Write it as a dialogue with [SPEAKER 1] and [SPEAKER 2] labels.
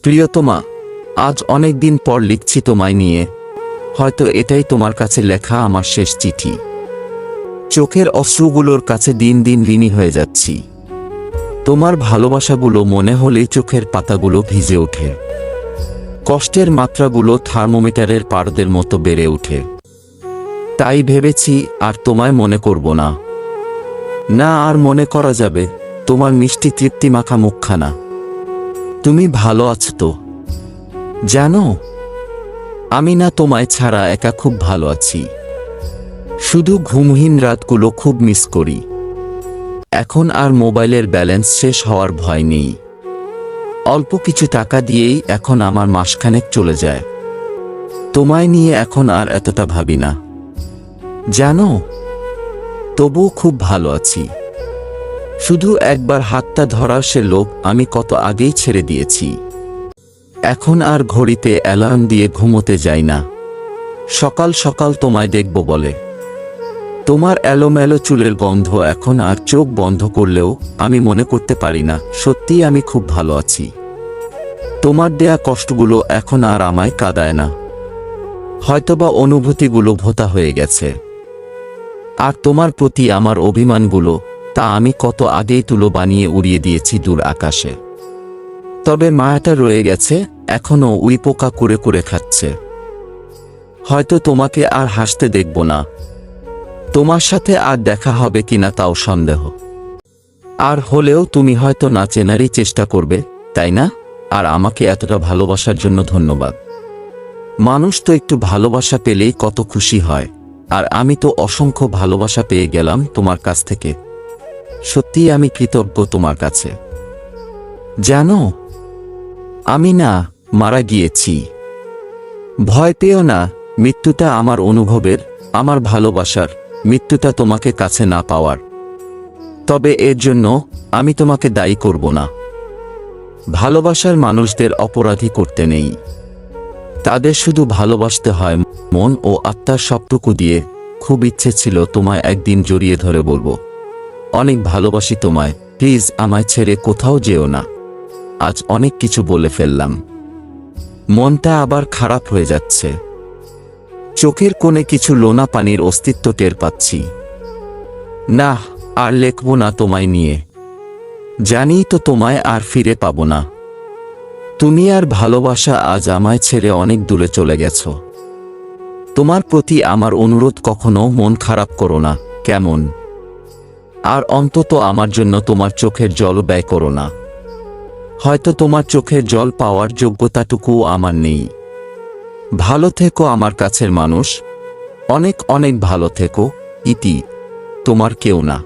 [SPEAKER 1] প্রিয়তমা, আজ অনেক দিন পর লিখছি তোমায় নিয়ে। হয়তো এটাই তোমার কাছে লেখা আমার শেষ চিঠি। চোখের অশ্রুগুলোর কাছে দিন দিন ঋণী হয়ে যাচ্ছি। তোমার ভালোবাসাগুলো মনে হলেই চোখের পাতাগুলো ভিজে ওঠে। কষ্টের মাত্রাগুলো থার্মোমিটারের পারদের মতো বেড়ে ওঠে। তাই ভেবেছি আর তোমায় মনে করব না। না, আর মনে করা যাবে তোমার মিষ্টি তৃপ্তিমাখা মুখখানা। তুমি ভালো আছো তো? জানো, আমি না তোমায় ছাড়া একা খুব ভালো আছি। শুধু ঘুমহীন রাতগুলো খুব মিস করি। এখন আর মোবাইলের ব্যালেন্স শেষ হওয়ার ভয় নেই। অল্প কিছু টাকা দিয়েই এখন আমার মাসখানেক চলে যায়। তোমায় নিয়ে এখন আর এতটা ভাবি না। জানো, তবুও খুব ভালো আছি। শুধু একবার হাতটা ধরার সে লোভ আমি কত আগেই ছেড়ে দিয়েছি। এখন আর ঘড়িতে অ্যালার্ম দিয়ে ঘুমোতে যাই না। সকাল সকাল তোমায় দেখব বলে। তোমার এলোমেলো চুলের গন্ধ এখন আর চোখ বন্ধ করলেও আমি মনে করতে পারি না সত্যিই আমি খুব ভালো আছি। তোমার দেয়া কষ্টগুলো এখন আর আমায় কাঁদায় না। হয়তোবা অনুভূতিগুলো ভোঁতা হয়ে গেছে। আর তোমার প্রতি আমার অভিমানগুলো, তা আমি কত আগেই তুলো বানিয়ে উড়িয়ে দিয়েছি দূর আকাশে। তবে মায়াটা রয়ে গেছে, এখনো উইপোকা করে করে খাচ্ছে। হয়তো তোমাকে আর হাসতে দেখব না। তোমার সাথে আর দেখা হবে কিনা তাও সন্দেহ। আর হলেও তুমি হয়তো না চেনারই চেষ্টা করবে, তাই না? আর আমাকে এতটা ভালোবাসার জন্য ধন্যবাদ। মানুষ তো একটু ভালোবাসা পেলেই কত খুশি হয়, আর আমি তো অসংখ্য ভালোবাসা পেয়ে গেলাম তোমার কাছ থেকে। সত্যিই আমি কৃতজ্ঞ তোমার কাছে। জানো, আমি না মারা গিয়েছি। ভয় পেও না, মৃত্যুটা আমার অনুভবের, আমার ভালোবাসার। মৃত্যুটা তোমাকে কাছে না পাওয়ার। তবে এর জন্য আমি তোমাকে দায়ী করব না। ভালোবাসার মানুষদের অপরাধী করতে নেই। তাদের শুধু ভালোবাসতে হয় মন ও আত্মার সবটুকু দিয়ে। খুব ইচ্ছে ছিল তোমায় একদিন জড়িয়ে ধরে বলবো, অনেক ভালোবাসি তোমায়, প্লিজ আমায় ছেড়ে কোথাও যেও না। আজ অনেক কিছু বলে ফেললাম। মনটা আবার খারাপ হয়ে যাচ্ছে। চোখের কোণে কিছু লোনা পানির অস্তিত্ব টের পাচ্ছি। না, আর লেখব না তোমায় নিয়ে। জানি তো তোমায় আর ফিরে পাবো না। তুমি আর ভালোবাসা আজ আমায় ছেড়ে অনেক দূরে চলে গেছ। তোমার প্রতি আমার অনুরোধ, কখনো মন খারাপ করো না, কেমন? আর অন্তত আমার জন্য তোমার চোখের জল ব্যয় করো না। হয়তো তোমার চোখের জল পাওয়ার যোগ্যতাটুকুও আমার নেই। ভালো থেকো আমার কাছের মানুষ। অনেক অনেক ভালো থেকো। ইতি, তোমার কেউ না।